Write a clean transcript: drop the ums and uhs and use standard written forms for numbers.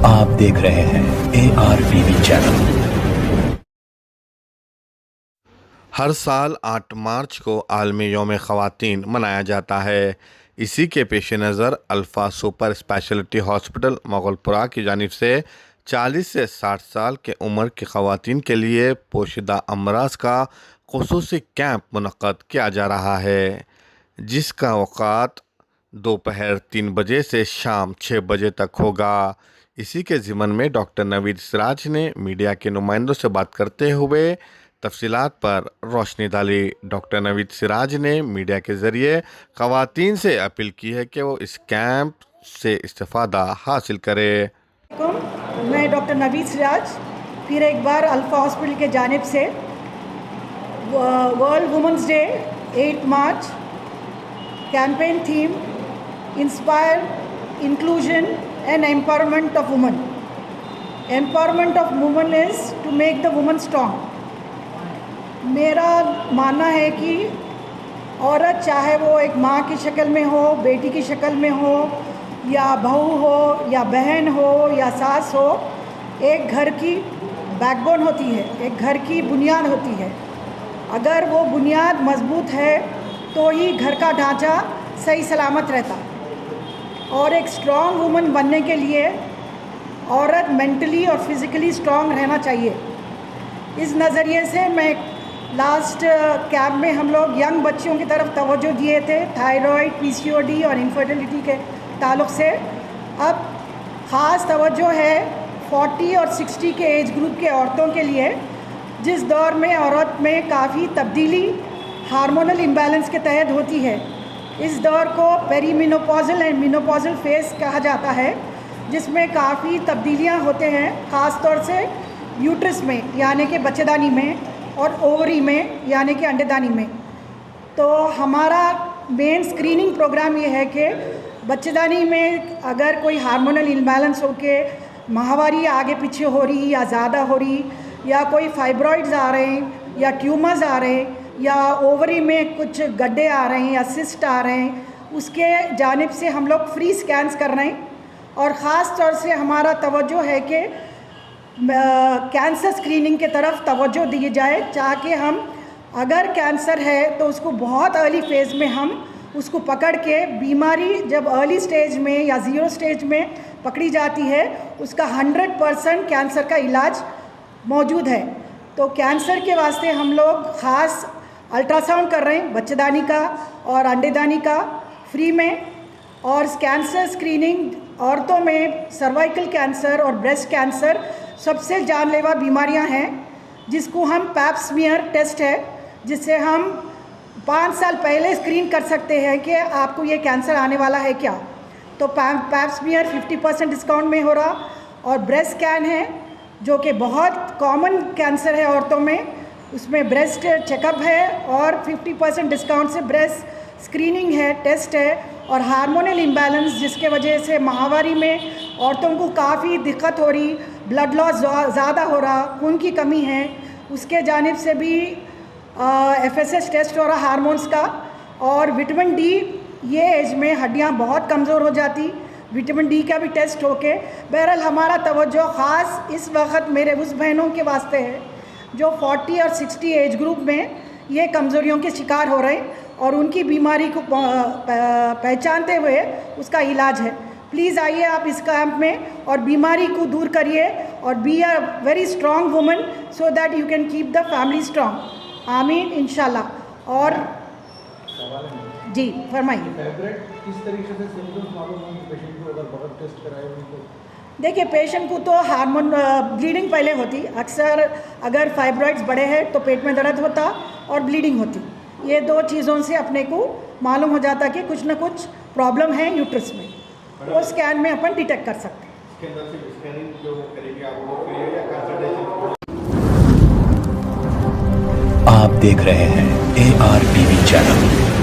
आप देख रहे हैं ARTV चैनल। हर साल 8 मार्च को आलमी यौम ख़वातीन मनाया जाता है। इसी के पेश नज़र alpha super speciality hospital Mughalpura की जानिब से 40 से 60 साल के उम्र की ख़वातीन के लिए पोशीदा अमराज का ख़ुसूसी कैंप मुनक़्क़द किया जा रहा है, जिसका औक़ात दोपहर 3 बजे से शाम 6 बजे तक होगा। इसी के ज़िमन में डॉक्टर नवीद सिराज ने मीडिया के नुमाइंदों से बात करते हुए तफसीलात पर रोशनी डाली। डॉक्टर नवीद सिराज ने मीडिया के ज़रिए ख़वातीन से अपील की है कि वो इस कैंप से इस्तिफ़ादा हासिल करें। मैं डॉक्टर नवीद सिराज फिर एक बार अल्फ़ा हॉस्पिटल के जानिब से World Women's Day 8 March campaign theme inspire inclusion and empowerment of women. Empowerment of women is to make the women strong. मेरा मानना है कि औरत चाहे वो एक माँ की शक्ल में हो, बेटी की शक्ल में हो, या बहू हो, या बहन हो, या सास हो, एक घर की बैकबोन होती है, एक घर की बुनियाद होती है। अगर वो बुनियाद मजबूत है तो ही घर का ढांचा सही सलामत रहता। और एक स्ट्रॉन्ग वुमन बनने के लिए औरत मेंटली और फिज़िकली स्ट्रॉन्ग रहना चाहिए। इस नज़रिए से मैं लास्ट कैंप में हम लोग यंग बच्चियों की तरफ तवज्जो दिए थे, थायराइड, PCOD और इनफर्टिलिटी के ताल्लुक़ से। अब ख़ास तवज्जो है 40 और 60 के एज ग्रुप के औरतों के लिए, जिस दौर में औरत में काफ़ी तब्दीली हार्मोनल इम्बैलेंस के तहत होती है। इस दौर को पेरीमेनोपॉजल एंड मेनोपॉजल फेज़ कहा जाता है, जिसमें काफ़ी तब्दीलियां होते हैं, ख़ास तौर से यूट्रस में यानी कि बच्चेदानी में, और ओवरी में यानी कि अंडेदानी में। तो हमारा मेन स्क्रीनिंग प्रोग्राम ये है कि बच्चेदानी में अगर कोई हार्मोनल इम्बैलेंस हो के माहवारी आगे पीछे हो रही या ज़्यादा हो रही, या कोई फाइब्रॉइड्स आ रहे हैं, या ट्यूमर्स आ रहे हैं, या ओवरी में कुछ गड्ढे आ रहे हैं या सिस्ट आ रहे हैं, उसके जानिब से हम लोग फ्री स्कैन्स कर रहे हैं। और ख़ास तौर से हमारा तवज्जो है कि कैंसर स्क्रीनिंग के तरफ तवज्जो दी जाए, ताकि हम अगर कैंसर है तो उसको बहुत अर्ली फेज़ में हम उसको पकड़ के, बीमारी जब अर्ली स्टेज में या 0 स्टेज में पकड़ी जाती है, उसका 100% कैंसर का इलाज मौजूद है। तो कैंसर के वास्ते हम लोग ख़ास अल्ट्रासाउंड कर रहे हैं, बच्चेदानी का और अंडेदानी का फ्री में। और कैंसर स्क्रीनिंग औरतों में सर्वाइकल कैंसर और ब्रेस्ट कैंसर सबसे जानलेवा बीमारियां हैं, जिसको हम पैप स्मीयर टेस्ट है, जिससे हम 5 साल पहले स्क्रीन कर सकते हैं कि आपको ये कैंसर आने वाला है क्या। तो पैप स्मीयर 50% डिस्काउंट में हो रहा। और ब्रेस्ट स्कैन है, जो कि बहुत कॉमन कैंसर है औरतों में, उसमें ब्रेस्ट चेकअप है और 50% डिस्काउंट से ब्रेस्ट स्क्रीनिंग है, टेस्ट है। और हार्मोनल इम्बैलेंस, जिसके वजह से माहवारी में औरतों को काफ़ी दिक्कत हो रही, ब्लड लॉस ज़्यादा हो रहा, खून की कमी है, उसके जानिब से भी FSH टेस्ट हो रहा हार्मोन्स का। और विटामिन D, ये एज में हड्डियाँ बहुत कमज़ोर हो जाती, विटामिन D का भी टेस्ट होके। बहरहाल हमारा तवज्जो ख़ास इस वक्त मेरे उस बहनों के वास्ते है जो 40 और 60 एज ग्रुप में ये कमज़ोरियों के शिकार हो रहे हैं, और उनकी बीमारी को पहचानते हुए उसका इलाज है। प्लीज़ आइए आप इस कैंप में और बीमारी को दूर करिए, और be a very strong woman so that you can keep the family strong. आमीन, इंशाल्लाह। और जी फरमाइए। किस तरीके से सिम्टम्स मालूम होंगे पेशेंट को अगर बगैर टेस्ट कराए उनको? देखिए, पेशेंट को तो हार्मोन ब्लीडिंग पहले होती, अक्सर अगर फाइब्रॉइड्स बड़े हैं तो पेट में दर्द होता और ब्लीडिंग होती। ये 2 चीज़ों से अपने को मालूम हो जाता कि कुछ ना कुछ प्रॉब्लम है यूट्रस में, वो स्कैन में अपन डिटेक्ट कर सकते हैं। इसके अंदर से स्कैनिंग जो करेंगे आप वो फ्री या कंसल्टेशन? आप देख रहे हैं ARTV चैनल।